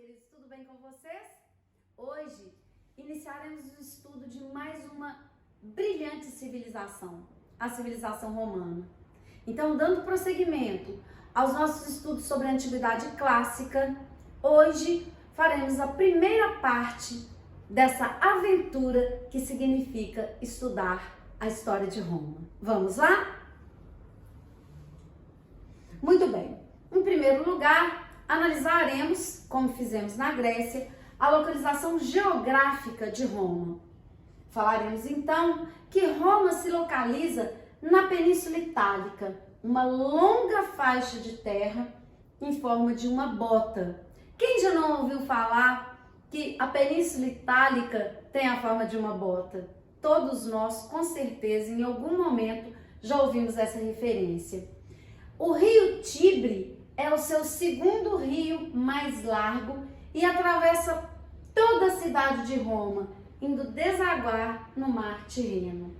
queridos, tudo bem com vocês? Hoje iniciaremos o estudo de mais uma brilhante civilização, a civilização romana. Então, dando prosseguimento aos nossos estudos sobre a Antiguidade Clássica, hoje faremos a primeira parte dessa aventura que significa estudar a história de Roma. Vamos lá? Muito bem. Em primeiro lugar, analisaremos, como fizemos na Grécia, a localização geográfica de Roma. Falaremos então que Roma se localiza na Península Itálica, uma longa faixa de terra em forma de uma bota. Quem já não ouviu falar que a Península Itálica tem a forma de uma bota? Todos nós, com certeza, em algum momento já ouvimos essa referência. O rio Tibre é o seu segundo rio mais largo e atravessa toda a cidade de Roma, indo desaguar no mar Tirreno.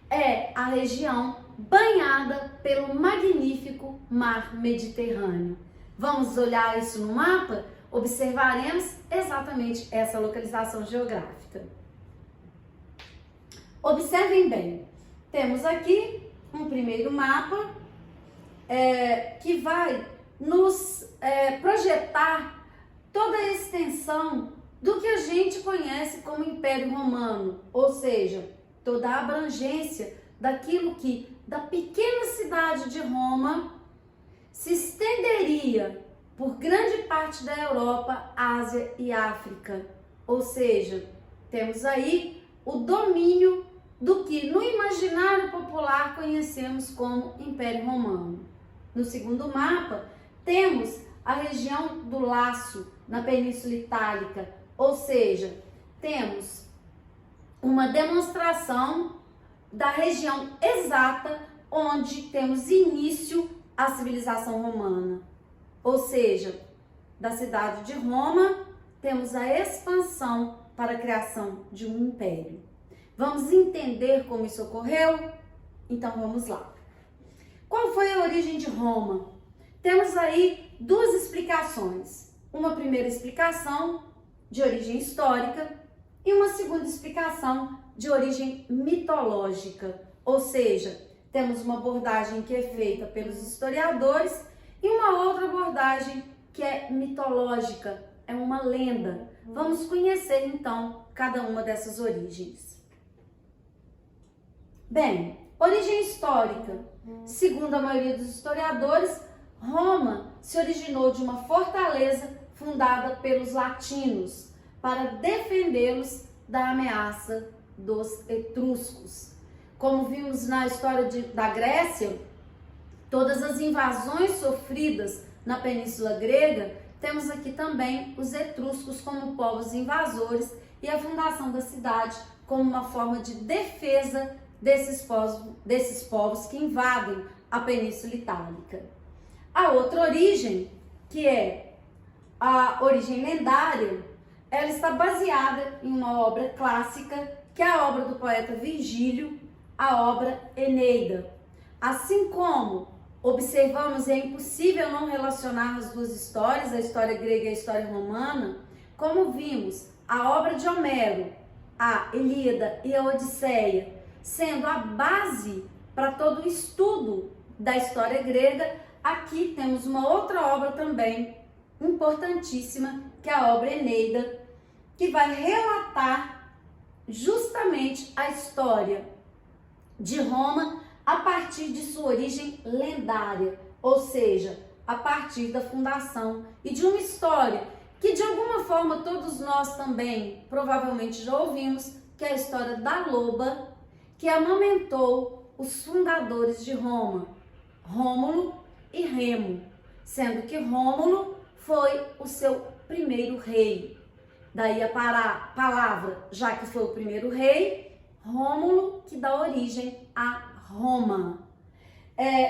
É a região banhada pelo magnífico mar Mediterrâneo. Vamos olhar isso no mapa? Observaremos exatamente essa localização geográfica. Observem bem, temos aqui um primeiro mapa que vai nos projetar toda a extensão do que a gente conhece como Império Romano, ou seja, toda a abrangência daquilo que da pequena cidade de Roma se estenderia por grande parte da Europa, Ásia e África. Ou seja, temos aí o domínio do que no imaginário popular conhecemos como Império Romano. No segundo mapa, temos a região do Lácio, na Península Itálica, ou seja, temos uma demonstração da região exata onde temos início a civilização romana. Ou seja, da cidade de Roma, temos a expansão para a criação de um império. Vamos entender como isso ocorreu? Então vamos lá. Qual foi a origem de Roma? Temos aí duas explicações. Uma primeira explicação de origem histórica e uma segunda explicação de origem mitológica. Ou seja, temos uma abordagem que é feita pelos historiadores e uma outra abordagem que é mitológica, é uma lenda. Vamos conhecer então cada uma dessas origens. Bem, origem histórica. Segundo a maioria dos historiadores, Roma se originou de uma fortaleza fundada pelos latinos para defendê-los da ameaça dos etruscos. Como vimos na história da Grécia, todas as invasões sofridas na Península Grega, temos aqui também os etruscos como povos invasores e a fundação da cidade como uma forma de defesa desses povos que invadem a Península Itálica. A outra origem, que é a origem lendária, ela está baseada em uma obra clássica, que é a obra do poeta Virgílio, a obra Eneida. Assim como observamos, e é impossível não relacionar as duas histórias, a história grega e a história romana, como vimos a obra de Homero, a Ilíada e a Odisseia, sendo a base para todo o estudo da história grega, aqui temos uma outra obra também importantíssima, que é a obra Eneida, que vai relatar justamente a história de Roma a partir de sua origem lendária, ou seja, a partir da fundação e de uma história que de alguma forma todos nós também provavelmente já ouvimos, que é a história da loba que amamentou os fundadores de Roma, Rômulo e Remo, sendo que Rômulo foi o seu primeiro rei. Daí a palavra, já que foi o primeiro rei, Rômulo, que dá origem a Roma.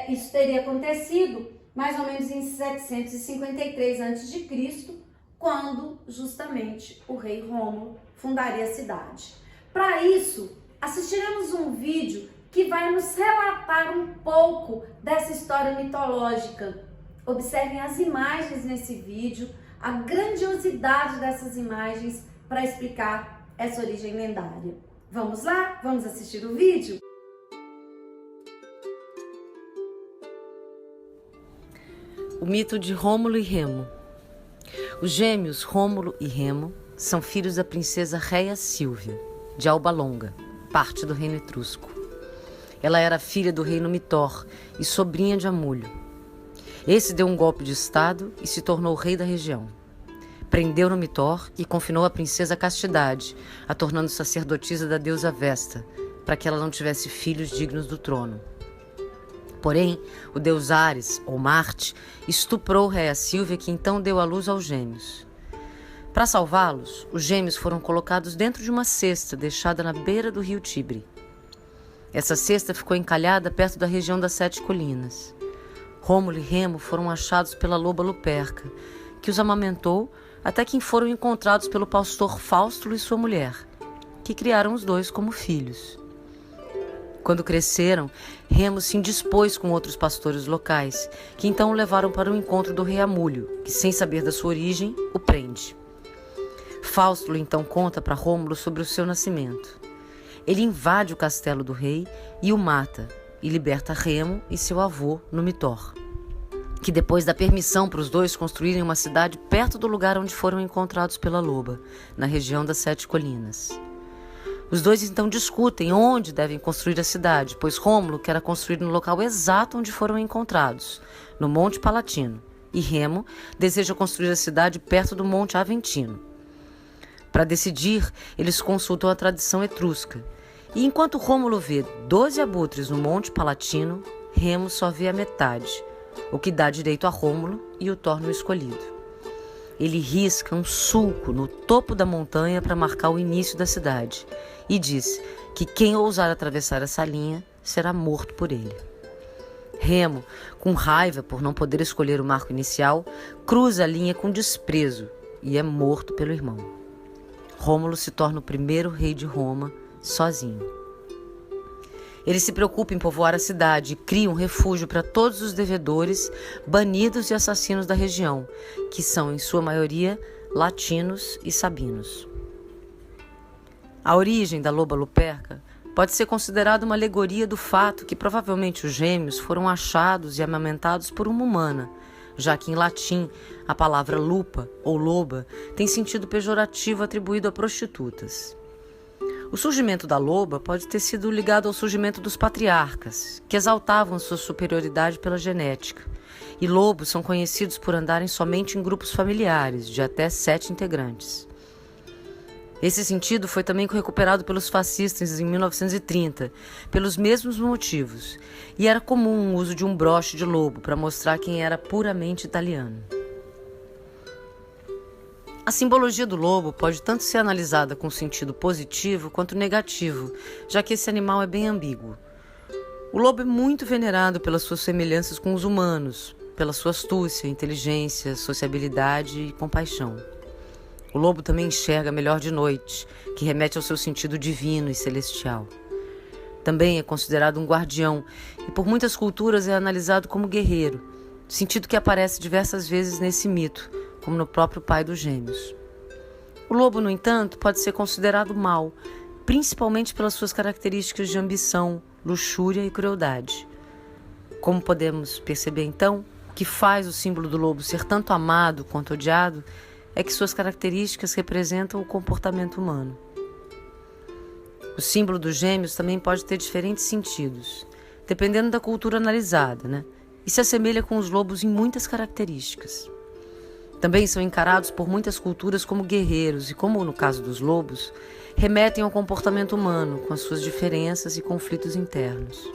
Isso teria acontecido mais ou menos em 753 a.C., quando justamente o rei Rômulo fundaria a cidade. Para isso, assistiremos um vídeo que vai nos relatar um pouco dessa história mitológica. Observem as imagens nesse vídeo, a grandiosidade dessas imagens para explicar essa origem lendária. Vamos lá? Vamos assistir o vídeo? O mito de Rômulo e Remo. Os gêmeos Rômulo e Remo são filhos da princesa Réia Sílvia, de Alba Longa, parte do reino etrusco. Ela era filha do reino Mitor e sobrinha de Amulho. Esse deu um golpe de estado e se tornou rei da região. Prendeu no Mitor e confinou a princesa à castidade, a tornando sacerdotisa da deusa Vesta, para que ela não tivesse filhos dignos do trono. Porém, o deus Ares, ou Marte, estuprou Réia Sílvia, que então deu à luz aos gêmeos. Para salvá-los, os gêmeos foram colocados dentro de uma cesta deixada na beira do rio Tibre. Essa cesta ficou encalhada perto da região das 7 colinas. Rômulo e Remo foram achados pela loba Luperca, que os amamentou até que foram encontrados pelo pastor Fausto e sua mulher, que criaram os dois como filhos. Quando cresceram, Remo se indispôs com outros pastores locais, que então o levaram para o encontro do rei Amulho, que, sem saber da sua origem, o prende. Fausto então conta para Rômulo sobre o seu nascimento. Ele invade o castelo do rei e o mata, e liberta Remo e seu avô no Mitor, que depois dá permissão para os dois construírem uma cidade perto do lugar onde foram encontrados pela loba, na região das 7 colinas. Os dois então discutem onde devem construir a cidade, pois Rômulo quer construir no local exato onde foram encontrados, no Monte Palatino, e Remo deseja construir a cidade perto do Monte Aventino. Para decidir, eles consultam a tradição etrusca, e enquanto Rômulo vê 12 abutres no Monte Palatino, Remo só vê a metade, o que dá direito a Rômulo e o torna o escolhido. Ele risca um sulco no topo da montanha para marcar o início da cidade e diz que quem ousar atravessar essa linha será morto por ele. Remo, com raiva por não poder escolher o marco inicial, cruza a linha com desprezo e é morto pelo irmão. Rômulo se torna o primeiro rei de Roma sozinho. Ele se preocupa em povoar a cidade e cria um refúgio para todos os devedores, banidos e assassinos da região, que são, em sua maioria, latinos e sabinos. A origem da loba Luperca pode ser considerada uma alegoria do fato que provavelmente os gêmeos foram achados e amamentados por uma humana, já que em latim a palavra lupa ou loba tem sentido pejorativo atribuído a prostitutas. O surgimento da loba pode ter sido ligado ao surgimento dos patriarcas, que exaltavam sua superioridade pela genética, e lobos são conhecidos por andarem somente em grupos familiares, de até 7 integrantes. Esse sentido foi também recuperado pelos fascistas em 1930, pelos mesmos motivos, e era comum o uso de um broche de lobo para mostrar quem era puramente italiano. A simbologia do lobo pode tanto ser analisada com sentido positivo quanto negativo, já que esse animal é bem ambíguo. O lobo é muito venerado pelas suas semelhanças com os humanos, pela sua astúcia, inteligência, sociabilidade e compaixão. O lobo também enxerga melhor de noite, que remete ao seu sentido divino e celestial. Também é considerado um guardião e por muitas culturas é analisado como guerreiro, sentido que aparece diversas vezes nesse mito, como no próprio pai dos gêmeos. O lobo, no entanto, pode ser considerado mau, principalmente pelas suas características de ambição, luxúria e crueldade. Como podemos perceber, então, o que faz o símbolo do lobo ser tanto amado quanto odiado é que suas características representam o comportamento humano. O símbolo dos gêmeos também pode ter diferentes sentidos, dependendo da cultura analisada, e se assemelha com os lobos em muitas características. Também são encarados por muitas culturas como guerreiros e, como no caso dos lobos, remetem ao comportamento humano com as suas diferenças e conflitos internos.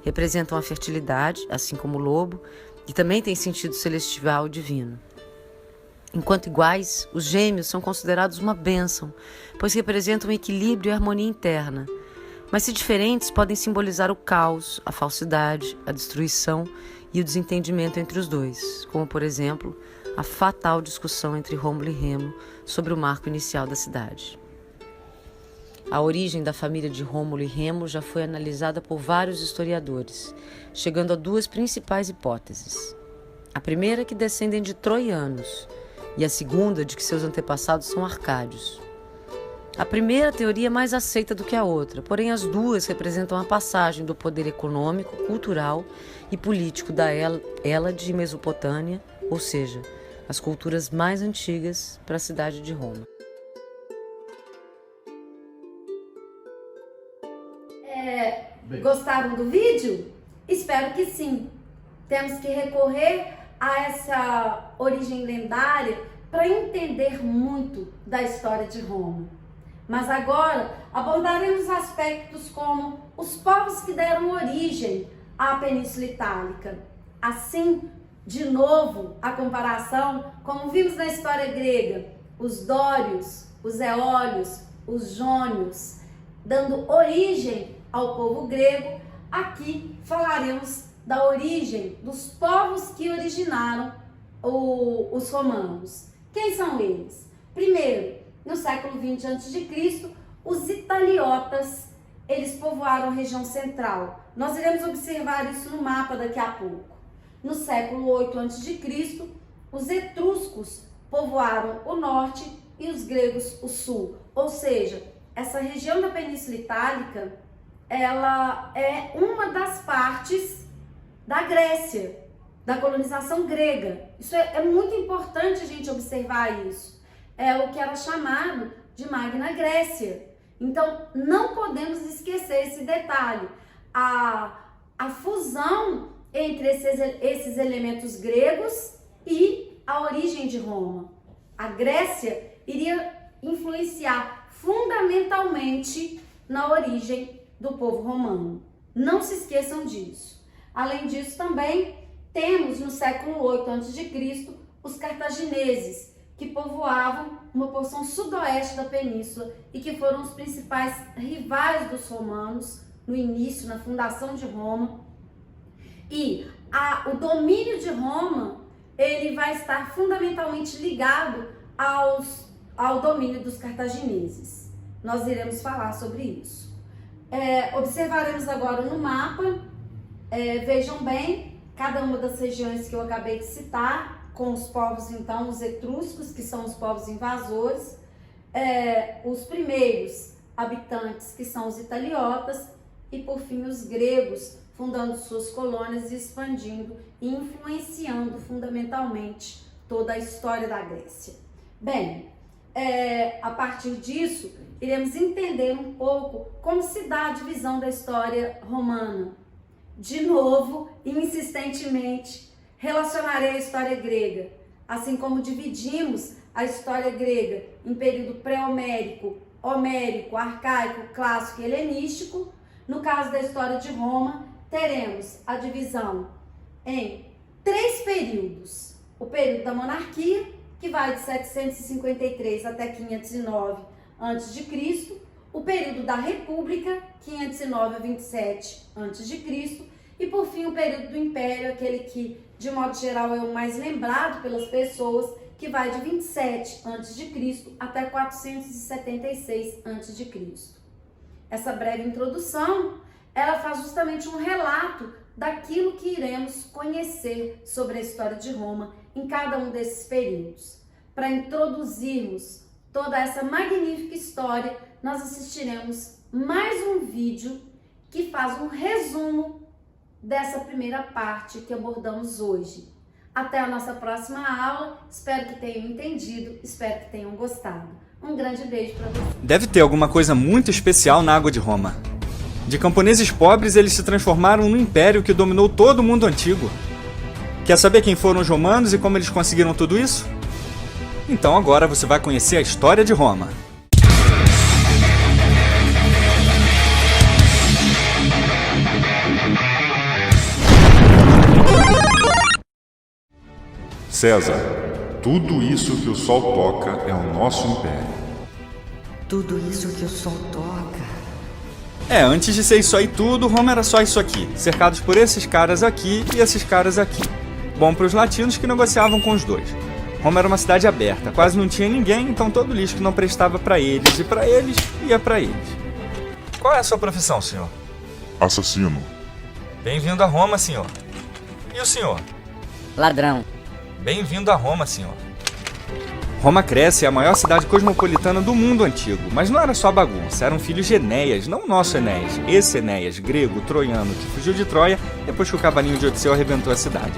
Representam a fertilidade, assim como o lobo, e também têm sentido celestial e divino. Enquanto iguais, os gêmeos são considerados uma bênção, pois representam equilíbrio e harmonia interna, mas se diferentes podem simbolizar o caos, a falsidade, a destruição e o desentendimento entre os dois, como, por exemplo, a fatal discussão entre Rômulo e Remo sobre o marco inicial da cidade. A origem da família de Rômulo e Remo já foi analisada por vários historiadores, chegando a 2 principais hipóteses. A primeira é que descendem de troianos, e a segunda de que seus antepassados são arcádios. A primeira teoria é mais aceita do que a outra, porém as duas representam a passagem do poder econômico, cultural e político da Hélade e Mesopotâmia, ou seja, as culturas mais antigas, para a cidade de Roma. Gostaram do vídeo? Espero que sim. Temos que recorrer a essa origem lendária para entender muito da história de Roma. Mas agora abordaremos aspectos como os povos que deram origem à Península Itálica. Assim, de novo, a comparação, como vimos na história grega, os dórios, os eólios, os jônios, dando origem ao povo grego. Aqui falaremos da origem dos povos que originaram os romanos. Quem são eles? Primeiro, no século XX a.C., os italiotas, eles povoaram a região central. Nós iremos observar isso no mapa daqui a pouco. No século 8 a.C., os etruscos povoaram o norte e os gregos o sul. Ou seja, essa região da Península Itálica, ela é uma das partes da Grécia, da colonização grega. Isso é muito importante a gente observar isso. É o que era chamado de Magna Grécia. Então, não podemos esquecer esse detalhe. A fusão entre esses elementos gregos e a origem de Roma. A Grécia iria influenciar fundamentalmente na origem do povo romano. Não se esqueçam disso. Além disso, também temos no século 8 a.C. os cartagineses, que povoavam uma porção sudoeste da península e que foram os principais rivais dos romanos no início, na fundação de Roma. E o domínio de Roma, ele vai estar fundamentalmente ligado ao domínio dos cartagineses. Nós iremos falar sobre isso. Observaremos agora no mapa, vejam bem, cada uma das regiões que eu acabei de citar, com os povos, então, os etruscos, que são os povos invasores, os primeiros habitantes, que são os italiotas, e, por fim, os gregos, fundando suas colônias e expandindo e influenciando fundamentalmente toda a história da Grécia. Bem, a partir disso, iremos entender um pouco como se dá a divisão da história romana. De novo, insistentemente, relacionarei a história grega, assim como dividimos a história grega em período pré-homérico, homérico, arcaico, clássico e helenístico. No caso da história de Roma, teremos a divisão em 3 períodos. O período da monarquia, que vai de 753 até 509 a.C., o período da república, 509 a 27 a.C., e por fim o período do império, aquele que de modo geral é o mais lembrado pelas pessoas, que vai de 27 a.C. até 476 a.C. Essa breve introdução, ela faz justamente um relato daquilo que iremos conhecer sobre a história de Roma em cada um desses períodos. Para introduzirmos toda essa magnífica história, nós assistiremos mais um vídeo que faz um resumo dessa primeira parte que abordamos hoje. Até a nossa próxima aula, espero que tenham entendido, espero que tenham gostado. Um grande beijo para vocês. Deve ter alguma coisa muito especial na água de Roma. De camponeses pobres, eles se transformaram no império que dominou todo o mundo antigo. Quer saber quem foram os romanos e como eles conseguiram tudo isso? Então agora você vai conhecer a história de Roma. César, tudo isso que o sol toca é o nosso império. Tudo isso que o sol toca. Antes de ser isso aí tudo, Roma era só isso aqui, cercados por esses caras aqui e esses caras aqui. Bom para os latinos que negociavam com os dois. Roma era uma cidade aberta, quase não tinha ninguém, então todo lixo que não prestava para eles e para eles, ia para eles. Qual é a sua profissão, senhor? Assassino. Bem-vindo a Roma, senhor. E o senhor? Ladrão. Bem-vindo a Roma, senhor. Roma cresce e é a maior cidade cosmopolitana do mundo antigo, mas não era só bagunça, eram filhos de Enéas, não o nosso Enéas, esse Enéas, grego, troiano, que fugiu de Troia depois que o cavalinho de Odisseu arrebentou a cidade.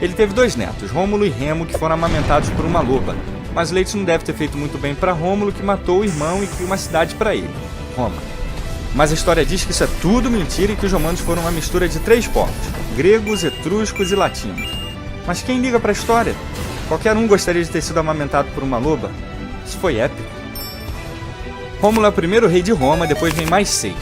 Ele teve 2 netos, Rômulo e Remo, que foram amamentados por uma loba, mas o leite não deve ter feito muito bem para Rômulo, que matou o irmão e criou uma cidade para ele, Roma. Mas a história diz que isso é tudo mentira e que os romanos foram uma mistura de 3 povos, gregos, etruscos e latinos. Mas quem liga para a história? Qualquer um gostaria de ter sido amamentado por uma loba? Isso foi épico. Rômulo é o primeiro rei de Roma, depois vem mais 6.